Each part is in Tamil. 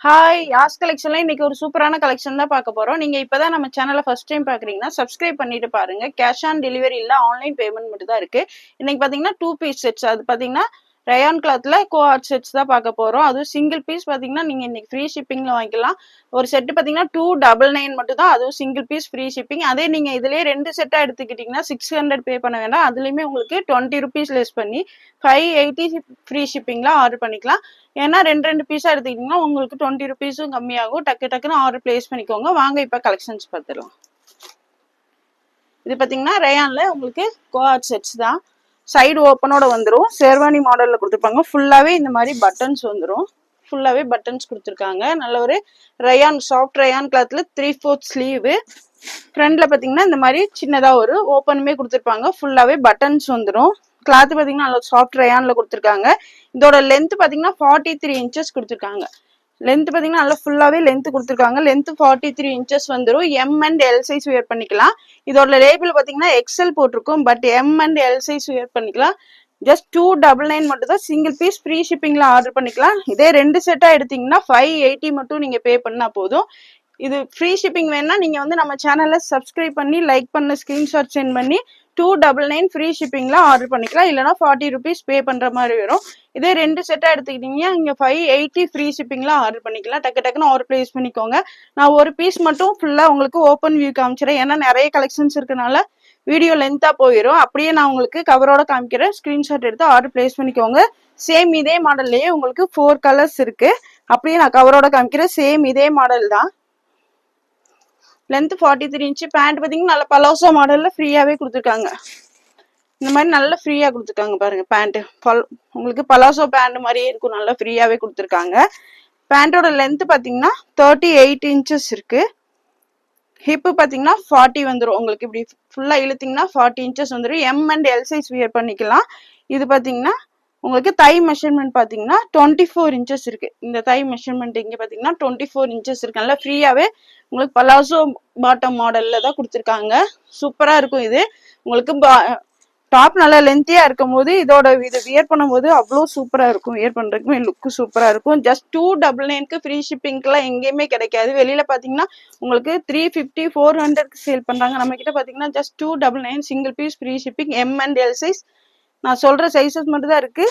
ஹாய் யாஸ் கலெக்ஷன்ல இன்னைக்கு ஒரு சூப்பரான கலெக்ஷன் தான் பார்க்க போறோம். நீங்க இப்பதான் நம்ம சேனலை ஃபர்ஸ்ட் டைம் பாக்குறீங்கன்னா சப்ஸ்கிரைப் பண்ணிட்டு பாருங்க. கேஷ் ஆன் டெலிவரி இல்ல, ஆன்லைன் பேமெண்ட் மட்டும் தான் இருக்கு. இன்னைக்கு பாத்தீங்கன்னா 2 பீஸ் செட்ஸ், அது பாத்தீங்கன்னா ரயான் கிளாத்ல கோஆர்ட் செட்ஸ் தான் பார்க்க போறோம். அதுவும் சிங்கிள் பீஸ் பாத்தீங்கன்னா நீங்க இன்னைக்கு ஃப்ரீ ஷிப்பிங்ல வாங்கிக்கலாம். ஒரு செட் பாத்தீங்கன்னா 299 மட்டும் தான், அதுவும் சிங்கிள் பீஸ் ஃப்ரீ ஷிப்பிங். அதே நீங்க இதுலயே 2 செட்டா எடுத்துக்கிட்டீங்கன்னா 600 பே பண்ண வேண்டாம். அதுலயுமே உங்களுக்கு 20 rupees லெஸ் பண்ணி 580 ஃப்ரீ ஷிப்பிங்ல ஆர்டர் பண்ணிக்கலாம். ஏன்னா ரெண்டு பீஸா எடுத்துக்கிட்டீங்கன்னா உங்களுக்கு 20 rupees கம்மியாகும். டக்கு டக்குன்னு ஆர்டர் பிளேஸ் பண்ணிக்கோங்க. வாங்க இப்ப கலெக்ஷன்ஸ் பார்த்துடலாம். இது பாத்தீங்கன்னா ரயான்ல உங்களுக்கு கோஆர்ட் செட்ஸ் தான். சைடு ஓப்பனோட வந்துடும். ஷெர்வானி மாடல்ல கொடுத்துருப்பாங்க. ஃபுல்லாவே இந்த மாதிரி பட்டன்ஸ் வந்துடும். ஃபுல்லாவே பட்டன்ஸ் கொடுத்துருக்காங்க. நல்ல ஒரு ரயான், சாஃப்ட் ரயான் கிளாத்ல 3/4 ஸ்லீவ். ஃப்ரண்ட்ல பாத்தீங்கன்னா இந்த மாதிரி சின்னதா ஒரு ஓப்பனுமே கொடுத்துருப்பாங்க. ஃபுல்லாவே பட்டன்ஸ் வந்துடும். கிளாத் பாத்தீங்கன்னா நல்ல சாஃப்ட் ரயான்ல கொடுத்துருக்காங்க. இதோட லென்த் பாத்தீங்கன்னா 43 inches கொடுத்துருக்காங்க. லென்த் பாத்தீங்கன்னா நல்லா ஃபுல்லாவே லென்த் கொடுத்துருக்காங்க. லென்த் 43 inches வந்துடும். M and L size wear பண்ணிக்கலாம். இதோட லேபிள் பாத்தீங்கன்னா எக்ஸ்எல் போட்டிருக்கும், but M and L size wear பண்ணிக்கலாம். ஜஸ்ட் 299 மட்டும் தான். சிங்கிள் பீஸ் ஃப்ரீ ஷிப்பிங்ல ஆர்டர் பண்ணிக்கலாம். இதே 2 செட்டா எடுத்தீங்கன்னா 580 மட்டும் நீங்க பே பண்ணா போதும். இது ஃப்ரீ ஷிப்பிங் வேணா நீங்க வந்து நம்ம சேனலை சப்ஸ்கிரைப் பண்ணி லைக் பண்ண ஸ்கிரீன்ஷாட் சென்ட் பண்ணி 299 ஃப்ரீ ஷிப்பிங்ல ஆர்டர் பண்ணிக்கலாம். இல்லைனா 40 rupees பே பண்ற மாதிரி வரும். இதே 2 செட்டா எடுத்துக்கிட்டீங்கன்னா இங்க 580 ஃப்ரீ ஷிப்பிங்ல ஆர்டர் பண்ணிக்கலாம். டக்கு டக்குன்னு ஆர்டர் பிளேஸ் பண்ணிக்கோங்க. நான் ஒரு பீஸ் மட்டும் ஃபுல்லா உங்களுக்கு ஓப்பன் வியூ காமிச்சிடறேன். ஏன்னா நிறைய கலெக்ஷன்ஸ் இருக்கனால வீடியோ லென்த்தா போயிடும். அப்படியே நான் உங்களுக்கு கவரோட காமிக்கிறேன். ஸ்கிரீன்ஷாட் எடுத்து ஆர்டர் பிளேஸ் பண்ணிக்கோங்க. சேம் இதே மாடல்லையே உங்களுக்கு 4 கலர்ஸ் இருக்கு. அப்படியே நான் கவரோட காமிக்கிறேன். சேம் இதே மாடல் தான். Length 43 inch. பேண்ட் பாத்தீங்கன்னா நல்ல பலோசா மாடல்ல ஃப்ரீயாவே கொடுத்துருக்காங்க. இந்த மாதிரி நல்ல ஃப்ரீயா கொடுத்துருக்காங்க பாருங்க. பேண்ட் உங்களுக்கு பலாசோ பேண்ட் மாதிரியே இருக்கும். நல்லா ஃப்ரீயாவே கொடுத்துருக்காங்க. பேண்டோட லென்த் பாத்தீங்கன்னா 38 inches இருக்கு. ஹிப்பு பாத்தீங்கன்னா 40 வந்துடும். உங்களுக்கு இப்படி ஃபுல்லா இழுத்தீங்கன்னா 40 inches வந்துடும். M and L size wear பண்ணிக்கலாம். இது பாத்தீங்கன்னா உங்களுக்கு தை மெஷர்மெண்ட் பாத்தீங்கன்னா 24 inches இருக்கு. இந்த தை மெஷர்மெண்ட் இங்க பாத்தீங்கன்னா 24 inches இருக்கு. நல்லா ஃப்ரீயாவே உங்களுக்கு பலாசோ பாட்டம் மாடல்ல தான் கொடுத்துருக்காங்க. சூப்பரா இருக்கும். இது உங்களுக்கு டாப் நல்லா லென்த்தியா இருக்கும் போது இதோட இது வியர் பண்ணும்போது அவ்வளோ சூப்பரா இருக்கும். வியர் பண்றதுக்குமே லுக்கு சூப்பரா இருக்கும். ஜஸ்ட் 299 ஃப்ரீ ஷிப்பிங்க்குலாம் எங்கேயுமே கிடைக்காது. வெளியில பாத்தீங்கன்னா உங்களுக்கு 350 400 சேல் பண்றாங்க. நம்ம கிட்ட பாத்தீங்கன்னா just 299 single piece free shipping. M and L size நான் சொல்ற சைஸஸ் மட்டும் தான் இருக்கு.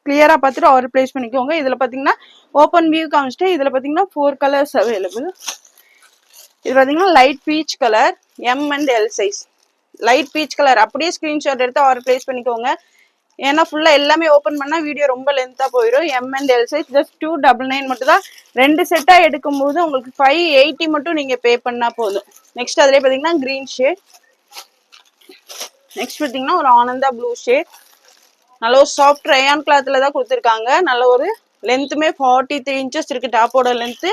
கிளியரா பார்த்துட்டு ஆர்டர் பிளேஸ் பண்ணிக்கோங்க. இதுல பாத்தீங்கன்னா ஓப்பன் வியூ காமிச்சிட்டு இதுல பாத்தீங்கன்னா 4 கலர்ஸ் அவைலபிள். இது பாத்தீங்கன்னா light peach colour, M and L size. Light peach colour அப்படியே ஸ்கிரீன்ஷாட் எடுத்து ஆர்டர் பிளேஸ் பண்ணிக்கோங்க. ஏன்னா ஃபுல்லா எல்லாமே ஓப்பன் பண்ணா வீடியோ ரொம்ப லென்த்தா போயிடும். M and L size just 299 மட்டும் தான். 2 செட்டா எடுக்கும் போது உங்களுக்கு 580 மட்டும் நீங்க பே பண்ணா போதும். நெக்ஸ்ட் அதுல பாத்தீங்கன்னா கிரீன் ஷேட். நெக்ஸ்ட் பாத்தீங்கன்னா ஒரு ஆனந்தா ப்ளூ ஷேட். நல்ல ஒரு சாஃப்ட் ரயான் கிளாத்ல தான் கொடுத்துருக்காங்க. நல்ல ஒரு லென்த்துமே 43 inches இருக்கு டாப்போட லென்த்.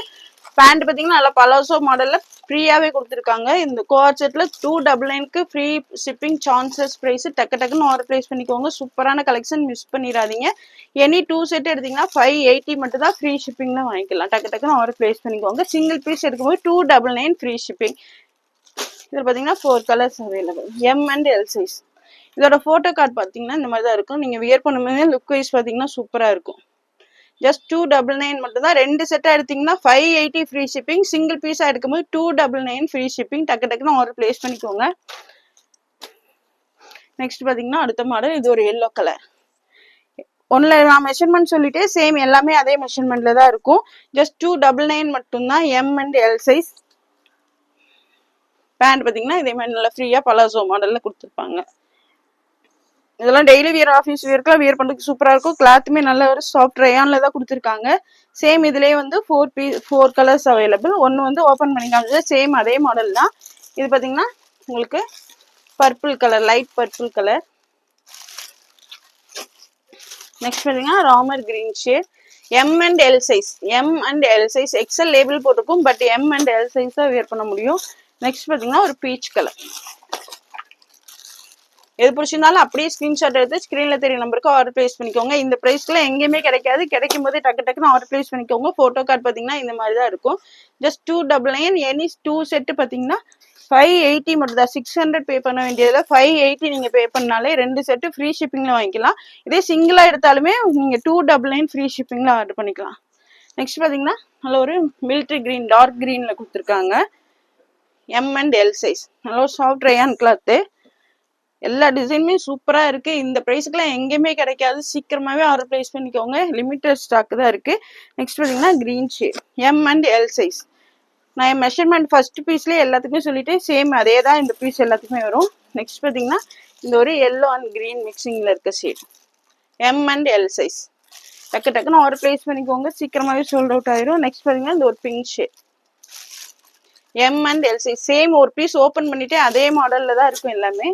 பேண்ட் பாத்தீங்கன்னா நல்ல பலாசோ மாடல்ல ஃப்ரீயாவே கொடுத்துருக்காங்க. இந்த கோஆர்ட் செட்ல 299 ஃப்ரீ ஷிப்பிங். Chances price. டக்கு டக்குன்னு ஆர்டர் பிளேஸ் பண்ணிக்கோங்க. சூப்பரான கலெக்ஷன், மிஸ் பண்ணிடாதீங்க. எனி 2 செட் எடுத்தீங்கன்னா 580 மட்டும் தான் ஃப்ரீ ஷிப்பிங்ல வாங்கிக்கலாம். டக்கு டக்குன்னு ஆர்டர் பிளேஸ் பண்ணிக்கோங்க. சிங்கிள் பீஸ் எடுக்கும்போது 299 ஃப்ரீ ஷிப்பிங். இதுல பாத்தீங்கன்னா 4 colours available. M and L size. இதோட போட்டோ கார்டு பாத்தீங்கன்னா இந்த மாதிரி தான் இருக்கும். நீங்க வியர் பண்ணும்போது லுக் வைஸ் பாத்தீங்கன்னா சூப்பரா இருக்கும். ஜஸ்ட் 299 மட்டும் தான். 2 செட்டா எடுத்தீங்கன்னா 580 ஃப்ரீ ஷிப்பிங். சிங்கிள் பீஸா எடுக்கும்போது 299 ஃப்ரீ ஷிப்பிங். டக்கு டக்குன்னு ஆர்டர் பிளேஸ் பண்ணிக்கோங்க. நெக்ஸ்ட் பாத்தீங்கன்னா அடுத்த மாடல். இது ஒரு எல்லோ கலர். ஒன்ல நான் மெஷர்மெண்ட் சொல்லிட்டு சேம் எல்லாமே அதே மெஷர்மெண்ட்ல தான் இருக்கும். ஜஸ்ட் 299 மட்டும் தான். M and L size. Pant பாத்தீங்கன்னா இதே மாதிரி நல்லா ஃப்ரீயா பலாசோ மாடல்ல கொடுத்துருப்பாங்க. இதெல்லாம் டெய்லி வியர், ஆஃபீஸ் வியர்க்குலாம் வியர் பண்ணுறதுக்கு சூப்பராக இருக்கும். கிளாத்துமே நல்ல ஒரு சாஃப்ட் ரயான்ல தான் கொடுத்துருக்காங்க. சேம் இதுலேயே வந்து 4 கலர்ஸ் அவைலபிள். ஒன்று வந்து ஓப்பன் பண்ணிக்காங்க. சேம் அதே மாடல் தான். இது பார்த்தீங்கன்னா உங்களுக்கு purple colour, light purple colour. Next பார்த்தீங்கன்னா Ramar green shade. M and L size. M and L size. XL label போட்டிருக்கும், but M and L size தான் வியர் பண்ண முடியும். நெக்ஸ்ட் பார்த்தீங்கன்னா ஒரு பீச் கலர். எது பிடிச்சிருந்தாலும் அப்படியே ஸ்கிரீன்ஷாட் எடுத்து ஸ்கிரீன்ல தெரிய நம்பருக்கு ஆர்டர் பிளேஸ் பண்ணிக்கோங்க. இந்த பிரைஸ்க்குள்ள எங்கேயுமே கிடைக்காது. கிடைக்கும் போது டக்கு டக்குன்னு ஆர்டர் பிளேஸ் பண்ணிக்கோங்க. போட்டோ கார்டு பாத்தீங்கன்னா இந்த மாதிரி தான் இருக்கும். ஜஸ்ட் 299. எனி 2 செட் பாத்தீங்கன்னா 580 மட்டும் தான். 600 பே பண்ண வேண்டியதுல 580 நீங்க பே பண்ணாலே 2 செட்டு ஃப்ரீ ஷிப்பிங்ல வாங்கிக்கலாம். இதே சிங்கிளா எடுத்தாலுமே நீங்க 299 ஃப்ரீ ஷிப்பிங்ல ஆர்டர் பண்ணிக்கலாம். நெக்ஸ்ட் பார்த்தீங்கன்னா நல்ல ஒரு மிலிட்ரி கிரீன் டார்க் கிரீனில் கொடுத்துருக்காங்க. M and L size. நல்ல ஒரு சாஃப்ட் ரயான் கிளாத்து. எல்லா டிசைனுமே சூப்பராக இருக்குது. இந்த ப்ரைஸுக்குலாம் எங்கேயுமே கிடைக்காது. சீக்கிரமாகவே ஆர்டர் ப்ளேஸ் பண்ணிக்கோங்க. லிமிட்டட் ஸ்டாக் தான் இருக்குது. நெக்ஸ்ட் பார்த்தீங்கன்னா green shade M and L size. நான் என் மெஷர்மெண்ட் ஃபர்ஸ்ட் பீஸ்லேயே எல்லாத்துக்குமே சொல்லிட்டேன். சேம் அதே தான் இந்த பீஸ் எல்லாத்துக்குமே வரும். நெக்ஸ்ட் பார்த்தீங்கன்னா இந்த ஒரு எல்லோ அண்ட் க்ரீன் மிக்சிங்கில் இருக்க shade M and L size. டக்கு டக்குன்னு ஆர்டர் ப்ளேஸ் பண்ணிக்கோங்க. சீக்கிரமாகவே சோல்ட் அவுட் ஆயிரும். நெக்ஸ்ட் பார்த்தீங்கன்னா இந்த ஒரு pink shade M and L size. Same ஒரு பீஸ் ஓப்பன் பண்ணிட்டு அதே மாடலில் தான் இருக்கும் எல்லாமே.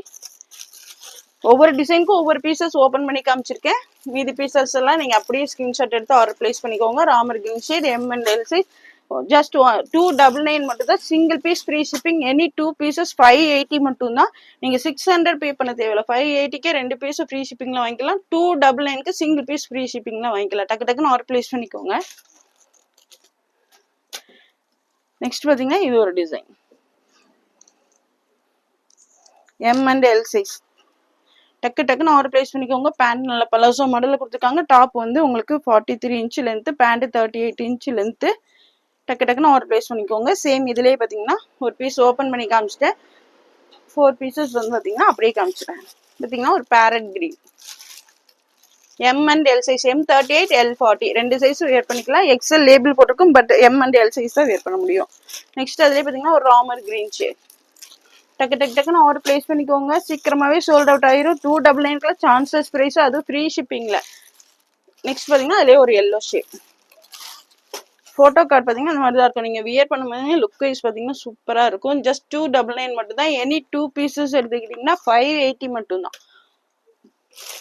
ஒவ்வொரு டிசைனுக்கும் ஒவ்வொரு பீசஸ் ஓப்பன் பண்ணி காமிச்சிருக்கேன். மீதி பீசஸ் எல்லாம் நீங்கள் அப்படியே ஸ்க்ரீன்ஷாட் எடுத்து ஆர்டர் ப்ளேஸ் பண்ணிக்கோங்க. Ramar green shade M and L size. Just 299 மட்டும் தான். Single piece free shipping. Any 2 pieces 580 மட்டும் தான். நீங்கள் 600 பே பண்ண தேவையில்ல. 580க்கே 2 பீஸ் ஃப்ரீ ஷிப்பிங்ல வாங்கிக்கலாம். 299க்கு சிங்கிள் பீஸ் ஃப்ரீ ஷிப்பிங்ல வாங்கிக்கலாம். டக்கு டக்குன்னு ஆர்டர் ப்ளேஸ் பண்ணிக்கோங்க. நெக்ஸ்ட் பார்த்தீங்கன்னா இது ஒரு design M and L size. டக்கு டக்குன்னு ஆர்டர் ப்ளேஸ் பண்ணிக்கோங்க. பேண்ட் நல்ல பலோசோ மாடலில் கொடுத்துருக்காங்க. டாப் வந்து உங்களுக்கு 43 inch length, pant 38 inch length. டக்கு டக்குன்னு ஆர்டர் ப்ளேஸ் பண்ணிக்கோங்க. சேம் இதுலேயே பார்த்தீங்கன்னா ஒரு பீஸ் ஓப்பன் பண்ணி காமிச்சிட்டேன். 4 பீசஸ் வந்து பார்த்தீங்கன்னா அப்படியே காமிச்சிட்டேன். பார்த்தீங்கன்னா ஒரு parrot green M and L size. M 38 L 40 2 size wear பண்ணிக்கலாம். எக்ஸல் லேபிள் போட்டிருக்கும். But M and L size தான் வேர் பண்ண முடியும். நெக்ஸ்ட் அதுலேயே பார்த்தீங்கன்னா ஒரு ராமர் கிரீன் ஷேட். டக்கு டக்கு டக்குன்னு ஆர்டர் ப்ளேஸ் பண்ணிக்கோங்க. சீக்கிரமாகவே சோல்ட் அவுட் ஆயிரும். 299க்குள்ள சான்சஸ் ப்ரைஸ், அதுவும் ஃப்ரீ ஷிப்பிங்கில். நெக்ஸ்ட் பார்த்தீங்கன்னா அதிலே ஒரு எல்லோ ஷேட். ஃபோட்டோ கார்டு பார்த்தீங்கன்னா அந்த மாதிரி தான் இருக்கும். நீங்கள் வியர் பண்ணும்போது லுக் வைஸ் பார்த்தீங்கன்னா சூப்பராக இருக்கும். ஜஸ்ட் 299 மட்டும் தான். எனி 2 பீசஸ் எடுத்துக்கிட்டிங்கன்னா 580 மட்டும் தான்.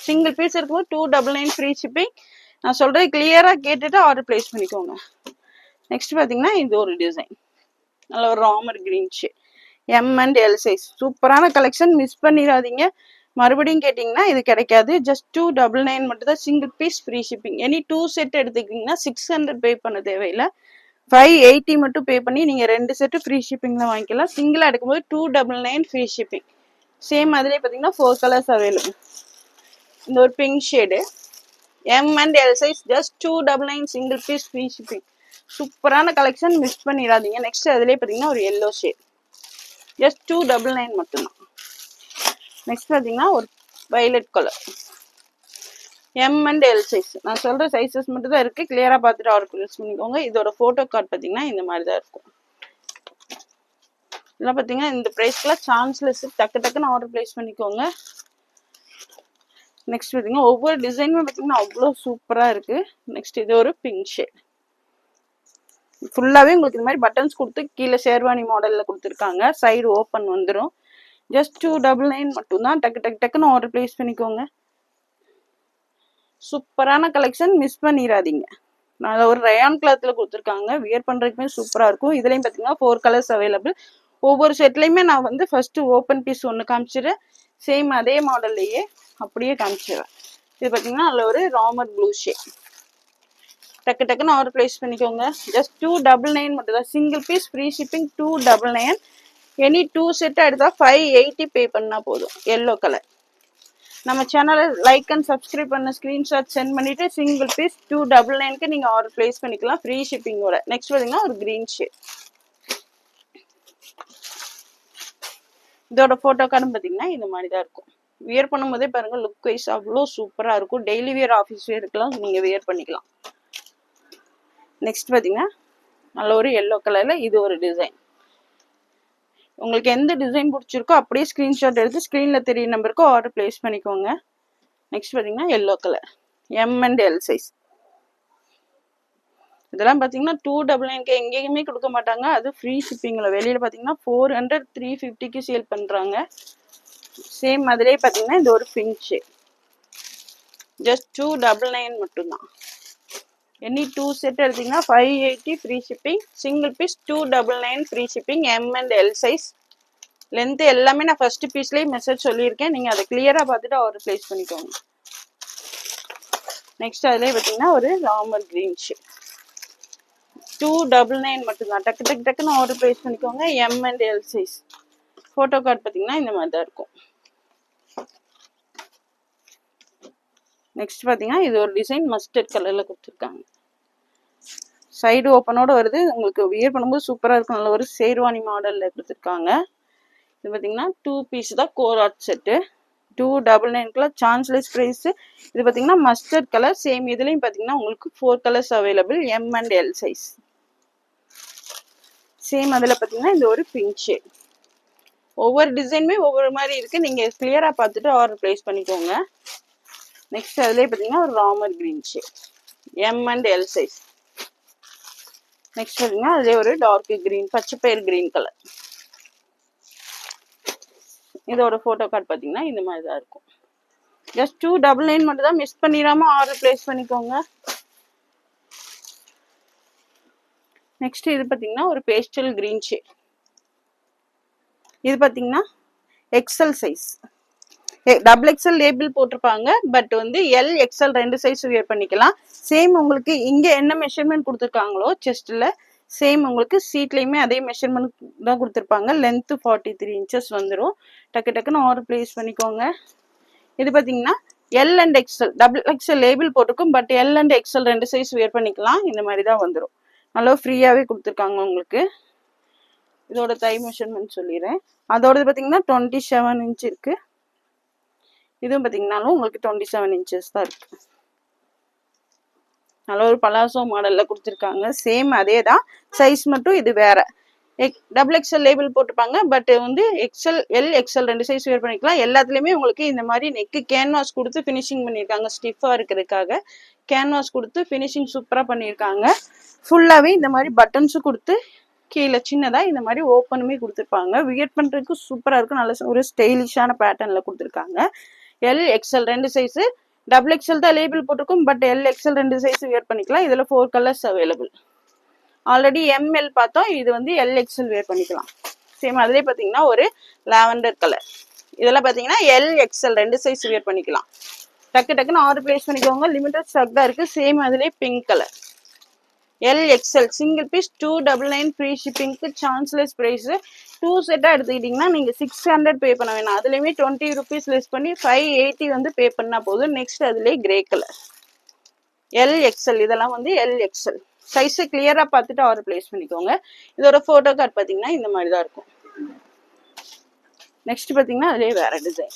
சிங்கிள் பீஸ் இருக்கும்போது 299 ஃப்ரீ ஷிப்பிங். நான் சொல்கிறது கிளியராக கேட்டுட்டு ஆர்டர் ப்ளேஸ் பண்ணிக்கோங்க. நெக்ஸ்ட் பார்த்தீங்கன்னா இது ஒரு டிசைன் நல்ல ஒரு Ramar green shade M and L size. சூப்பரான கலெக்ஷன், மிஸ் பண்ணிடாதீங்க. மறுபடியும் கேட்டிங்கன்னா இது கிடைக்காது. ஜஸ்ட் 299 மட்டும் தான். Single piece free shipping. Any 2 set எடுத்துக்கிட்டிங்கன்னா 600 பே பண்ண தேவையில்லை. 580 மட்டும் பே பண்ணி நீங்கள் 2 செட்டு ஃப்ரீ ஷிப்பிங்கில் வாங்கிக்கலாம். சிங்கிளாக எடுக்கும்போது 299 ஃப்ரீ ஷிப்பிங். சேம் அதிலே பார்த்தீங்கன்னா 4 கலர்ஸ் அவைலபிள். இந்த ஒரு pink shade M and L size. Just 299 single piece free shipping. சூப்பரான கலெக்ஷன், மிஸ் பண்ணிடாதீங்க. நெக்ஸ்ட் அதிலே பார்த்தீங்கன்னா ஒரு எல்லோ ஷேட். ஜஸ்ட் 299 மட்டும்தான். நெக்ஸ்ட் பார்த்தீங்கன்னா ஒரு violet colour M and L size. நான் சொல்கிற சைஸஸ் மட்டும் தான் இருக்குது. கிளியராக பார்த்துட்டு ஆர்டர் ப்ளேஸ் பண்ணிக்கோங்க. இதோட ஃபோட்டோ கார்டு பார்த்தீங்கன்னா இந்த மாதிரி தான் இருக்கும். இதெல்லாம் பார்த்தீங்கன்னா இந்த ப்ரைஸ்க்குலாம் சான்ஸ்லெஸ். டக்கு டக்குன்னு ஆர்டர் ப்ளேஸ் பண்ணிக்கோங்க. நெக்ஸ்ட் பார்த்தீங்கன்னா ஒவ்வொரு டிசைனுமே பார்த்தீங்கன்னா அவ்வளோ சூப்பராக இருக்குது. நெக்ஸ்ட் இது ஒரு பிங்க் ஷேட். ஃபுல்லாகவே உங்களுக்கு இந்த மாதிரி பட்டன்ஸ் கொடுத்து கீழே ஷேர்வானி மாடலில் கொடுத்துருக்காங்க. சைடு ஓப்பன் வந்துடும். ஜஸ்ட் 299 மட்டும்தான். டக்கு டக்கு டக்குன்னு ஆர்டர் ப்ளேஸ் பண்ணிக்கோங்க. சூப்பரான கலெக்ஷன், மிஸ் பண்ணிடாதீங்க. நான் ஒரு ரயான் கிளாத்தில் கொடுத்துருக்காங்க. வியர் பண்ணுறதுக்குமே சூப்பராக இருக்கும். இதுலேயும் பார்த்தீங்கன்னா 4 கலர்ஸ் அவைலபிள். ஒவ்வொரு செட்லேயுமே நான் வந்து ஃபஸ்ட்டு ஓப்பன் பீஸ் ஒன்று காமிச்சிடுறேன். சேம் அதே மாடல்லையே அப்படியே காமிச்சிடுறேன். இது பார்த்தீங்கன்னா அதில் ஒரு ராமர் ப்ளூ ஷேட். டக்கு டக்குன்னு ஆர்டர் ப்ளேஸ் பண்ணிக்கோங்க. ஜஸ்ட் 299 மட்டும் தான். Single piece free shipping 299. Any 2 set எடுத்தால் 580 பே பண்ணால் போதும். Yellow colour. நம்ம சேனலை லைக் அண்ட் சப்ஸ்கிரைப் பண்ண ஸ்க்ரீன்ஷாட் சென்ட் பண்ணிவிட்டு சிங்கிள் பீஸ் 299க்கு நீங்கள் ஆர்டர் ப்ளேஸ் பண்ணிக்கலாம் ஃப்ரீ ஷிப்பிங்கோட. நெக்ஸ்ட் பார்த்தீங்கன்னா ஒரு க்ரீன் ஷேட். இதோட ஃபோட்டோ கார்டும் பார்த்தீங்கன்னா இந்த மாதிரி தான் இருக்கும். வியர் பண்ணும்போதே பாருங்கள் லுக் வைஸ் அவ்வளோ சூப்பராக இருக்கும். டெய்லி வியர், ஆஃபீஸ் வியருக்குலாம் நீங்கள் வியர் பண்ணிக்கலாம். நெக்ஸ்ட் பார்த்தீங்கன்னா நல்ல ஒரு எல்லோ கலரில் இது ஒரு டிசைன். உங்களுக்கு எந்த டிசைன் பிடிச்சிருக்கோ அப்படியே ஸ்க்ரீன்ஷாட் எடுத்து ஸ்க்ரீனில் தெரிய நம்பருக்கு ஆர்டர் ப்ளேஸ் பண்ணிக்கோங்க. நெக்ஸ்ட் பார்த்தீங்கன்னா yellow colour M and L size. இதெல்லாம் பார்த்தீங்கன்னா 299க்கு எங்கேயுமே கொடுக்க மாட்டாங்க. அது ஃப்ரீ ஷிப்பிங்கில். வெளியில் பார்த்தீங்கன்னா 400 350க்கு சேல் பண்ணுறாங்க. சேம் அதிலே பார்த்தீங்கன்னா இது ஒரு பிங்க் ஷேட். ஜஸ்ட் 299 மட்டும்தான். எனி 2 செட் எடுத்தீங்கன்னா 580 free shipping. Single piece 299 free shipping. M and L size. Length எல்லாமே நான் ஃபர்ஸ்ட் பீஸ்லேயே மெசேஜ் சொல்லியிருக்கேன். நீங்கள் அதை கிளியராக பார்த்துட்டு ஆர்டர் ப்ளேஸ் பண்ணிக்கோங்க. நெக்ஸ்ட் அதிலே பார்த்தீங்கன்னா ஒரு ராமர் கிரீன் ஷேட். 299 மட்டும்தான். டக்கு டக்கு டக்குன்னு ஆர்டர் ப்ளேஸ் பண்ணிக்கோங்க. M and L size. Photo card பார்த்தீங்கன்னா இந்த மாதிரி தான் இருக்கும். நெக்ஸ்ட் பார்த்தீங்கன்னா இது ஒரு டிசைன் மஸ்டர்ட் கலரில் கொடுத்துருக்காங்க. சைடு ஓப்பனோட வருது. உங்களுக்கு வியர் பண்ணும்போது சூப்பராக இருக்கும். நல்ல ஒரு ஷேர்வானி மாடலில் கொடுத்துருக்காங்க. இது பார்த்தீங்கன்னா 2 பீஸ் தான் கோராட் செட்டு. 299 chanceless price. இது பார்த்தீங்கன்னா மஸ்டர்ட் கலர். சேம் இதுலேயும் பார்த்தீங்கன்னா உங்களுக்கு 4 colours available, M and L size. Same அதில் பார்த்தீங்கன்னா இந்த ஒரு பிங்க் ஷேட். ஒவ்வொரு டிசைனுமே ஒவ்வொரு மாதிரி இருக்கு. நீங்க கிளியரா பார்த்துட்டு ஆர்டர் பிளேஸ் பண்ணிக்கோங்க. நெக்ஸ்ட் அதுலேயே பார்த்தீங்கன்னா ஒரு Ramar green shade, M and L size. Next பார்த்தீங்கன்னா அதுலேயே ஒரு டார்க் கிரீன், பச்சை பயிர் கிரீன் கலர். இதோட போட்டோ கார்டு பார்த்தீங்கன்னா இந்த மாதிரி தான் இருக்கும். ஜஸ்ட் 299 மட்டும் தான், மிஸ் பண்ணிடாம ஆர்டர் பிளேஸ் பண்ணிக்கோங்க. நெக்ஸ்ட் இது பார்த்தீங்கன்னா ஒரு பேஸ்டல் கிரீன் ஷேட். இது பார்த்தீங்கன்னா XL size, double XL label போட்டிருப்பாங்க. பட் வந்து எல் எக்ஸல் 2 சைஸ் வியர் பண்ணிக்கலாம். சேம் உங்களுக்கு இங்கே என்ன மெஷர்மெண்ட் கொடுத்துருக்காங்களோ செஸ்ட்டில், சேம் உங்களுக்கு சீட்லேயுமே அதே மெஷர்மெண்ட் தான் கொடுத்துருப்பாங்க. லென்த்து 43 இன்ச்சஸ் வந்துடும். டக்குன்னு ஆர்டர் பிளேஸ் பண்ணிக்கோங்க. இது பார்த்தீங்கன்னா L and XL, double XL label போட்டிருக்கும். But L and XL 2 size wear பண்ணிக்கலாம். இந்த மாதிரி தான் வந்துடும். நல்லா ஃப்ரீயாகவே கொடுத்துருக்காங்க உங்களுக்கு. இதோட தை மெஷர்மெண்ட் சொல்லிடுறேன். அதோட பார்த்தீங்கன்னா 27 இன்ச் இருக்கு. இதுவும் பார்த்தீங்கன்னாலும் உங்களுக்கு 27 இன்ச்சஸ் தான் இருக்கு. நல்ல ஒரு பலாசோ மாடல்ல கொடுத்துருக்காங்க. சேம் அதே தான், சைஸ் மட்டும் இது வேற. டபுள் எக்ஸல் லேபிள் போட்டிருப்பாங்க. பட் வந்து XL L XL 2 size wear பண்ணிக்கலாம். எல்லாத்துலேயுமே உங்களுக்கு இந்த மாதிரி நெக்கு கேன்வாஸ் கொடுத்து ஃபினிஷிங் பண்ணியிருக்காங்க. ஸ்டிஃபாக இருக்கிறதுக்காக கேன்வாஸ் கொடுத்து ஃபினிஷிங் சூப்பராக பண்ணியிருக்காங்க. ஃபுல்லாகவே இந்த மாதிரி பட்டன்ஸும் கொடுத்து கீழே சின்னதாக இந்த மாதிரி ஓப்பனுமே கொடுத்துருப்பாங்க. வியர் பண்ணுறதுக்கு சூப்பராக இருக்கும். நல்ல ஒரு ஸ்டைலிஷான பேட்டர்னில் கொடுத்துருக்காங்க. L XL 2 size, double XL தான் லேபிள் போட்டிருக்கும். But L XL 2 size wear பண்ணிக்கலாம். இதில் 4 கலர்ஸ் அவைலபிள். ஆல்ரெடி எம்எல் பார்த்தோம், இது வந்து எல் எக்ஸல் வியர் பண்ணிக்கலாம். சேம் அதிலே பார்த்தீங்கன்னா ஒரு லாவெண்டர் கலர். இதெல்லாம் பார்த்தீங்கன்னா எல் எக்ஸல் 2 சைஸ் வியர் பண்ணிக்கலாம். டக்குன்னு ஆர்டர் பிளேஸ் பண்ணிக்கோங்க. லிமிட்டட் ஸ்டாக் தான் இருக்குது. சேம் அதிலே pink colour, L XL single piece 299 free ஷிப்பிங்க்கு சான்ஸ்லெஸ் ப்ரைஸ். 2 செட்டாக எடுத்துக்கிட்டிங்கன்னா நீங்கள் 600 பே பண்ண வேணாம். அதுலேயுமே 20 rupees லெஸ் பண்ணி 580 வந்து பே பண்ணால் போதும். நெக்ஸ்ட் அதுலேயே கிரே கலர் எல் எக்ஸல். இதெல்லாம் வந்து எல் எக்ஸல் சைஸை கிளியராக பார்த்துட்டு ஆர்டர் பிளேஸ் பண்ணிக்கோங்க. இதோட ஃபோட்டோ கார்டு பார்த்தீங்கன்னா இந்த மாதிரி தான் இருக்கும். நெக்ஸ்ட் பார்த்தீங்கன்னா அதுலேயே வேற டிசைன்.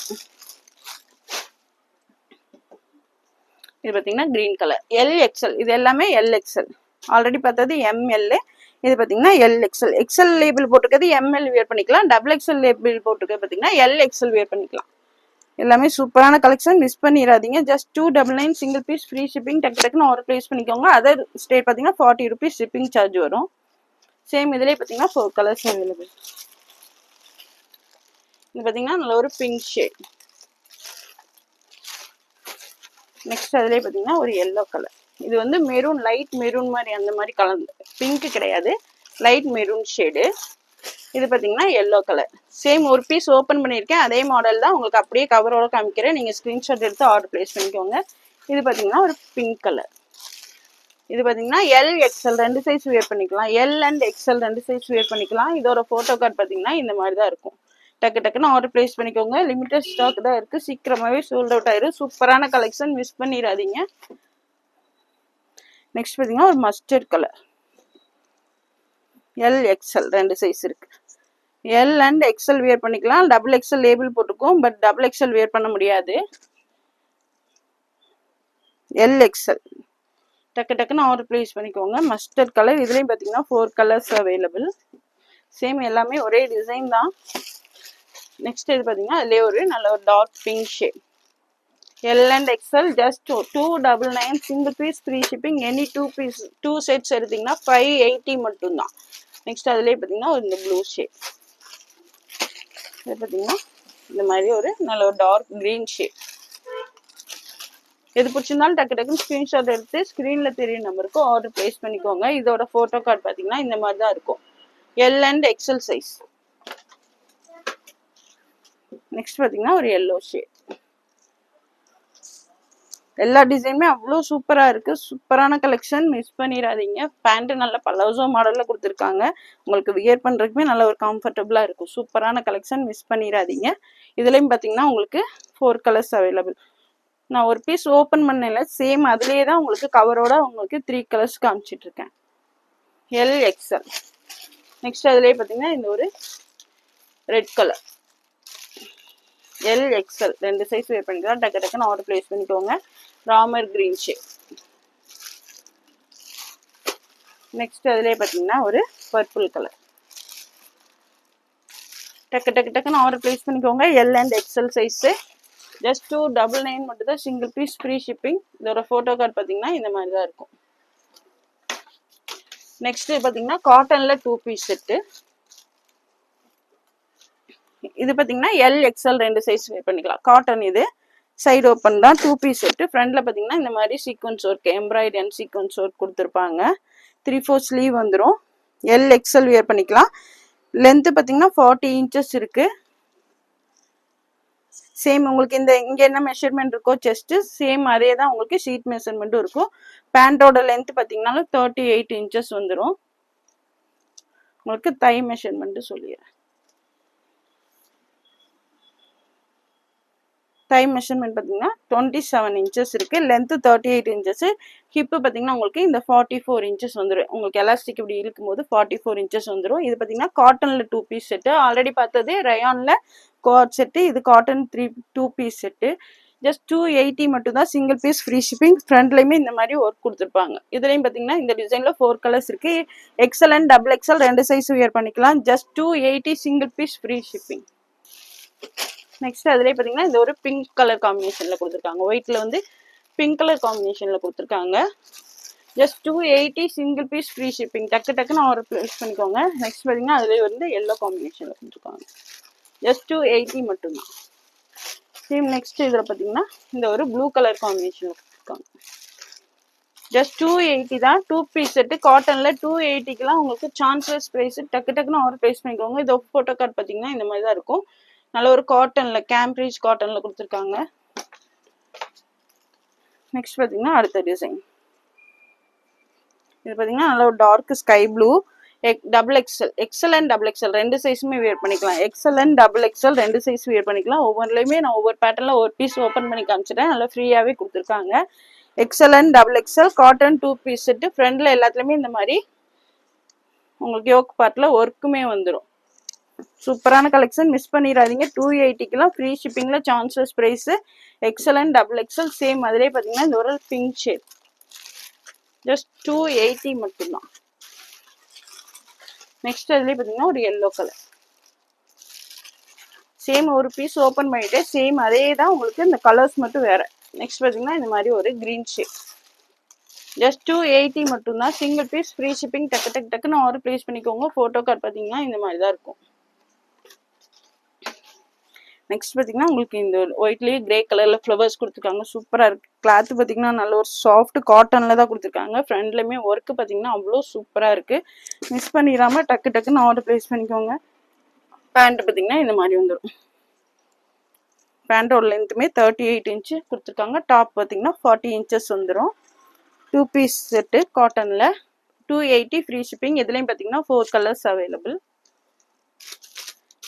இது பார்த்தீங்கன்னா கிரீன் கலர், எல் எக்ஸல். இது எல்லாமே எல் எக்ஸல். ஆல்ரெடி பார்த்தது எம்எல். இது பார்த்தீங்கன்னா எல் எக்ஸல். எக்ஸல் லேபிள் போட்டுக்கிறது எம்எல் வியர் பண்ணிக்கலாம். டபுள் எக்ஸல் லேபிள் போட்டுக்கிறது பார்த்தீங்கன்னா எல் எக்ஸல் வியர் பண்ணிக்கலாம். எல்லாமே சூப்பரான கலெக்ஷன், மிஸ் பண்ணிடாதீங்க. Just 299 single piece free shipping. டக்குன்னு ஆர்டர் பிளேஸ் பண்ணிக்கோங்க. அதர் ஸ்டேட் பார்த்தீங்கன்னா 40 rupees ஷிப்பிங் சார்ஜ் வரும். சேம் இதுலேயே பார்த்தீங்கன்னா 4 கலர்ஸ் அவைலபிள். இது பார்த்தீங்கன்னா நல்ல ஒரு பிங்க் ஷேட். நெக்ஸ்ட் அதுலேயே பார்த்தீங்கன்னா ஒரு எல்லோ கலர். இது வந்து மெரூன், லைட் மெரூன் மாதிரி, அந்த மாதிரி கலர், பிங்க் கிடையாது, லைட் மெரூன் ஷேடு. இது பார்த்தீங்கன்னா எல்லோ கலர். சேம் ஒரு பீஸ் ஓப்பன் பண்ணியிருக்கேன். அதே மாடல் தான் உங்களுக்கு அப்படியே கவரோட காமிக்கிறேன். நீங்கள் ஸ்க்ரீன்ஷாட் எடுத்து ஆர்டர் பிளேஸ் பண்ணிக்கோங்க. இது பார்த்தீங்கன்னா ஒரு பிங்க் கலர். இது பார்த்தீங்கன்னா எல் எக்ஸல் 2 சைஸ் வியர் பண்ணிக்கலாம். L and XL 2 size wear பண்ணிக்கலாம். இதோட ஃபோட்டோ கார்டு பார்த்தீங்கன்னா இந்த மாதிரி தான் இருக்கும். டக்குன்னு ஆர்டர் பிளேஸ் பண்ணிக்கோங்க. லிமிட்டட் ஸ்டாக் தான் இருக்குது. சீக்கிரமாகவே சோல்ட் அவுட் ஆயிரும். சூப்பரான கலெக்ஷன், மிஸ் பண்ணிடாதீங்க. நெக்ஸ்ட் பார்த்தீங்கன்னா ஒரு mustard colour, L XL 2 size இருக்கு. எல் அண்ட் எக்ஸல் வியர் பண்ணிக்கலாம். டபுள் எக்ஸல் லேபிள் போட்டுக்கும். பட் டபுள் எக்ஸல் வியர் பண்ண முடியாது. L XL. டக்குன்னு ஆர்டர் பிளேஸ் பண்ணிக்கோங்க. Mustard colour. இதுலேயும் பார்த்தீங்கன்னா 4 கலர்ஸ் அவைலபிள். சேம் எல்லாமே ஒரே டிசைன் தான். நெக்ஸ்ட் இது பார்த்தீங்கன்னா அதுலேயே ஒரு நல்ல ஒரு dark pink shade. L and XL just 299 single piece free shipping. Any 2 sets எடுத்தீங்கன்னா 580 மட்டும்தான். நெக்ஸ்ட் அதுலேயே பார்த்தீங்கன்னா இந்த ப்ளூ ஷேட். இது பார்த்தீங்கன்னா இந்த மாதிரி ஒரு நல்ல ஒரு டார்க் கிரீன் ஷேட். எது பிடிச்சிருந்தாலும் டக்குன்னு ஸ்க்ரீன்ஷாட் எடுத்து ஸ்க்ரீனில் தெரியும் நம்பருக்கு ஆர்டர் பிளேஸ் பண்ணிக்கோங்க. இதோட ஃபோட்டோ கார்டு பார்த்தீங்கன்னா இந்த மாதிரி தான் இருக்கும். L and XL size. Next பார்த்தீங்கன்னா ஒரு எல்லோ ஷேட். எல்லா டிசைனுமே அவ்வளோ சூப்பராக இருக்குது. சூப்பரான கலெக்ஷன், மிஸ் பண்ணிடாதீங்க. பேண்ட்டு நல்ல பலோசோ மாடலில் கொடுத்துருக்காங்க. உங்களுக்கு வியர் பண்ணுறதுக்குமே நல்ல ஒரு கம்ஃபர்டபுளாக இருக்கும். சூப்பரான கலெக்ஷன், மிஸ் பண்ணிடாதீங்க. இதுலேயும் பார்த்தீங்கன்னா உங்களுக்கு 4 கலர்ஸ் அவைலபிள். நான் ஒரு பீஸ் ஓப்பன் பண்ணல, சேம் அதுலேயே தான் உங்களுக்கு கவரோட உங்களுக்கு 3 கலர்ஸ் காமிச்சிட்ருக்கேன். L XL. நெக்ஸ்ட் அதுலேயே பார்த்தீங்கன்னா இந்த ஒரு red colour L XL 2 size wear பண்ணிக்கலாம். டக்கு டக்குன்னு ஆர்டர் பிளேஸ் பண்ணிக்கோங்க. Ramar green shade. நெக்ஸ்ட் அதுலேயே பார்த்தீங்கன்னா ஒரு பர்பிள் கலர். டக்கு டக்கு டக்குன்னு ஆர்டர் பிளேஸ் பண்ணிக்கோங்க. L and XL size. Just 299 மட்டும் தான், சிங்கிள் பீஸ் ஃப்ரீ ஷிப்பிங். இதோட ஃபோட்டோ கார்டு பார்த்தீங்கன்னா இந்த மாதிரி தான் இருக்கும். நெக்ஸ்ட் பார்த்தீங்கன்னா காட்டன்ல 2 பீஸ் செட்டு. இது பார்த்தீங்கன்னா எல் எக்ஸ்எல் 2 சைஸ் வேர் பண்ணிக்கலாம். காட்டன் இது. சைடு ஓப்பன் தான். 2 பீஸ் செட்டு. ஃப்ரண்ட்ல பார்த்தீங்கன்னா இந்த மாதிரி sequence work, embroidery and sequence work கொடுத்துருப்பாங்க. 3/4 ஸ்லீவ் வந்துடும். எல் எக்ஸ்எல் வேர் பண்ணிக்கலாம். லென்த்து பார்த்தீங்கன்னா 40 இன்ச்சஸ் இருக்கு. சேம் உங்களுக்கு இங்கே என்ன மெஷர்மெண்ட் இருக்கோ செஸ்ட் சேம் அதே தான் உங்களுக்கு ஷீட் மெஷர்மெண்ட்டும் இருக்கும். பேண்டோட லென்த் பார்த்தீங்கன்னாலும் 38 இன்ச்சஸ் வந்துடும். உங்களுக்கு தை மெஷர்மெண்ட் சொல்லிடுறேன். தை மெஷர்மெண்ட் பார்த்தீங்கன்னா 27 இன்ச்சஸ் இருக்கு. Length 38 inches. ஹிப்பு பார்த்தீங்கன்னா உங்களுக்கு இந்த 44 இன்ச்சஸ் வந்துடும். உங்களுக்கு எலாஸ்டிக் இப்படி இழுக்கும் போது 44 இன்ச்சஸ் வந்துடும். இது பார்த்தீங்கன்னா காட்டன்ல 2 பீஸ் செட்டு. ஆல்ரெடி பார்த்தது ரயான்ல கோட் செட்டு. இது காட்டன் 2 பீஸ் செட்டு. ஜஸ்ட் 280 மட்டும் தான், சிங்கிள் பீஸ் ஃப்ரீ ஷிப்பிங். ஃப்ரண்ட்லையுமே இந்த மாதிரி ஒர்க் கொடுத்துருப்பாங்க. இதுலையும் பார்த்தீங்கன்னா இந்த டிசைன்ல 4 கலர்ஸ் இருக்கு. XL and double XL 2 size wear பண்ணிக்கலாம். Just 280 single piece free shipping. Next அதுலேயே பார்த்தீங்கன்னா இந்த ஒரு பிங்க் கலர் காம்பினேஷன்ல கொடுத்துருக்காங்க. ஒயிட்ல வந்து பிங்க் கலர் காம்பினேஷன்ல கொடுத்துருக்காங்க. Just 280 single piece free shipping. டக்கு டக்குன்னு ஆர்டர் பிளேஸ் பண்ணிக்கோங்க. நெக்ஸ்ட் பார்த்தீங்கன்னா அதுலேயே வந்து எல்லோ காம்பினேஷன்ல கொடுத்துருக்காங்க. ஜஸ்ட் 280 மட்டும்தான். சேம் நெக்ஸ்ட் இதில் பார்த்தீங்கன்னா இந்த ஒரு ப்ளூ கலர் காம்பினேஷன்ல கொடுத்துருக்காங்க. ஜஸ்ட் 280 தான். 2 பீஸ் செட்டு. காட்டன்ல 280க்குலாம் உங்களுக்கு சான்ஸ்லெஸ் ப்ரைஸ். டக்கு டக்குன்னு ஆர்டர் பிளேஸ் பண்ணிக்கோங்க. இதோ ஃபோட்டோ கார்டு பார்த்தீங்கன்னா இந்த மாதிரி தான் இருக்கும். நல்ல ஒரு காட்டன்ல கேம்பிரிட்ஜ் காட்டன்ல கொடுத்துருக்காங்க. நெக்ஸ்ட் பார்த்தீங்கன்னா அடுத்த டிசைன். இது பார்த்தீங்கன்னா நல்ல ஒரு dark sky blue. Double XL. XL and double XL 2 சைஸுமே வியர் பண்ணிக்கலாம். XL and double XL 2 size wear பண்ணிக்கலாம். ஒவ்வொன்றுலையுமே நான் ஒவ்வொரு பேட்டர்ல ஒரு பீஸ் ஓப்பன் பண்ணி காமிச்சிட்டேன். நல்லா ஃப்ரீயாகவே கொடுத்துருக்காங்க. XL and double XL cotton 2 piece set. ஃப்ரண்ட்ல எல்லாத்துலேயுமே இந்த மாதிரி உங்களுக்கு யோக் பார்ட்ல ஒர்க்குமே வந்துடும். சூப்பரான கலெக்ஷன், மிஸ் பண்ணிடாதீங்க. 280க்குலாம் ஃப்ரீ ஷிப்பிங்ல chances price. XL and double XL same அதிலே பார்த்தீங்கன்னா இந்த ஒரு பிங்க் ஷேட். ஜஸ்ட் 280 மட்டும்தான். நெக்ஸ்ட் அதுலேயே பார்த்தீங்கன்னா ஒரு எல்லோ கலர். சேம் ஒரு பீஸ் ஓப்பன் பண்ணிட்டு சேம் அதே தான் உங்களுக்கு, இந்த கலர்ஸ் மட்டும் வேற. நெக்ஸ்ட் பார்த்தீங்கன்னா இந்த மாதிரி ஒரு கிரீன் ஷேட். ஜஸ்ட் 280 மட்டும்தான். Single piece free shipping. டக்கு டக்கு டக்குன்னு ஆர்டர் பிளேஸ் பண்ணிக்கோங்க. ஃபோட்டோ கார்டு பார்த்தீங்கன்னா இந்த மாதிரி தான் இருக்கும். நெக்ஸ்ட் பார்த்தீங்கன்னா உங்களுக்கு இந்த ஒயிட்லேயே கிரே கலர்ல ஃப்ளவர்ஸ் கொடுத்துருக்காங்க. சூப்பராக இருக்கு. கிளாத் பார்த்தீங்கன்னா நல்ல ஒரு சாஃப்ட் காட்டன்ல தான் கொடுத்துருக்காங்க. ஃப்ரண்ட்லையுமே ஒர்க்கு பார்த்தீங்கன்னா அவ்வளோ சூப்பராக இருக்கு. மிஸ் பண்ணிடாம டக்கு டக்குன்னு ஆர்டர் பிளேஸ் பண்ணிக்கோங்க. பேண்ட் பார்த்தீங்கன்னா இந்த மாதிரி வந்துடும். பேண்டோட லென்த்துமே 38 இன்ச்சு கொடுத்துருக்காங்க. டாப் பார்த்தீங்கன்னா 40 இன்ச்சஸ் வந்துடும். 2 பீஸ் செட்டு காட்டன்ல 280 ஃப்ரீ ஷிப்பிங். இதுலேயும் பார்த்தீங்கன்னா 4 கலர்ஸ் அவைலபிள்.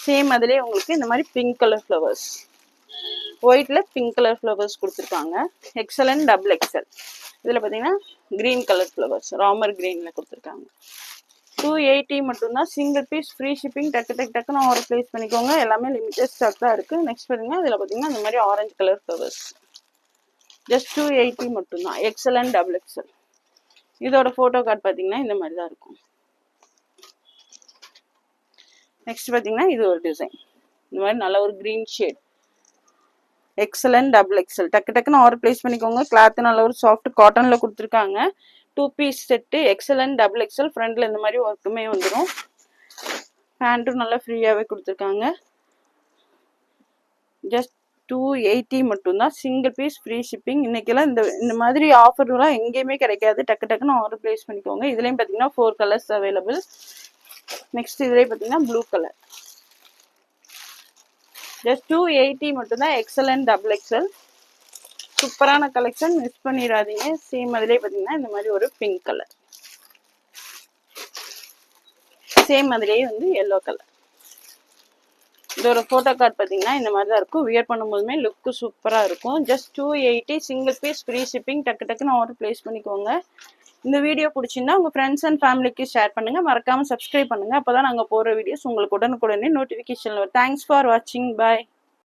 சேம் அதிலே உங்களுக்கு இந்த மாதிரி பிங்க் கலர் ஃப்ளவர்ஸ், ஒயிட்ல பிங்க் கலர் ஃப்ளவர்ஸ் கொடுத்துருக்காங்க. XL and double XL. இதில் பார்த்தீங்கன்னா கிரீன் கலர் ஃப்ளவர்ஸ் ராமர் கிரீனில் கொடுத்துருக்காங்க. 280 மட்டும்தான். Single piece free shipping. டக்கு டக்கு டக்குன்னு ஆர்டர் பிளேஸ் பண்ணிக்கோங்க. எல்லாமே லிமிட்டட் ஸ்டாக் தான் இருக்குது. நெக்ஸ்ட் பார்த்தீங்கன்னா இதில் பார்த்தீங்கன்னா இந்த மாதிரி ஆரஞ்சு கலர் ஃப்ளவர்ஸ். ஜஸ்ட் 280 மட்டும்தான். XL and double XL. இதோட ஃபோட்டோ கார்டு பார்த்தீங்கன்னா இந்த மாதிரி தான் இருக்கும். நெக்ஸ்ட் பார்த்தீங்கன்னா இது ஒரு டிசைன். இந்த மாதிரி நல்ல ஒரு green shade. XL and double XL. டக்கு டக்குன்னு ஆர்டர் பிளேஸ் பண்ணிக்கோங்க. கிளாத் நல்ல ஒரு சாஃப்ட் காட்டன்ல கொடுத்துருக்காங்க. 2 piece set. XL and double XL. ஃப்ரண்ட்ல இந்த மாதிரி ஒர்க்குமே வந்துடும். பேண்ட்டும் நல்லா ஃப்ரீயாகவே கொடுத்துருக்காங்க. ஜஸ்ட் 280 மட்டும்தான். Single piece free shipping. இன்னைக்கெல்லாம் இந்த மாதிரி ஆஃபர்லாம் எங்கேயுமே கிடைக்காது. டக்கு டக்குன்னு ஆர்டர் பிளேஸ் பண்ணிக்கோங்க. இதுலேயும் பார்த்தீங்கன்னா 4 கலர்ஸ் அவைலபிள். நெக்ஸ்ட் இதுலேயே பார்த்தீங்கன்னா ப்ளூ கலர். ஜஸ்ட் 280 மட்டும்தான். XL and double XL. சூப்பரான கலெக்ஷன், மிஸ் பண்ணிடாதீங்க. சேம் அதிலே பார்த்தீங்கன்னா இந்த மாதிரி ஒரு பிங்க் கலர். சேம் மாதிரியே வந்து எல்லோ கலர். இதோட ஃபோட்டோ கார்டு பார்த்தீங்கன்னா இந்த மாதிரி தான் இருக்கும். வியர் பண்ணும்போதுமே லுக்கு சூப்பராக இருக்கும். Just 280 single piece free shipping. டக்கு டக்குன்னு ஆர்டர் பிளேஸ் பண்ணிக்கோங்க. இந்த வீடியோ பிடிச்சிருந்தா உங்க ஃப்ரெண்ட்ஸ் அண்ட் ஃபேமிலிக்கு ஷேர் பண்ணுங்க. மறக்காம சப்ஸ்கிரைப் பண்ணுங்க. அப்பதான் நாங்க போற வீடியோஸ் உங்களுக்கு உடனுக்குடனே நோட்டிபிகேஷன்ல வரும். தேங்க்ஸ் ஃபார் வாட்சிங். பாய்.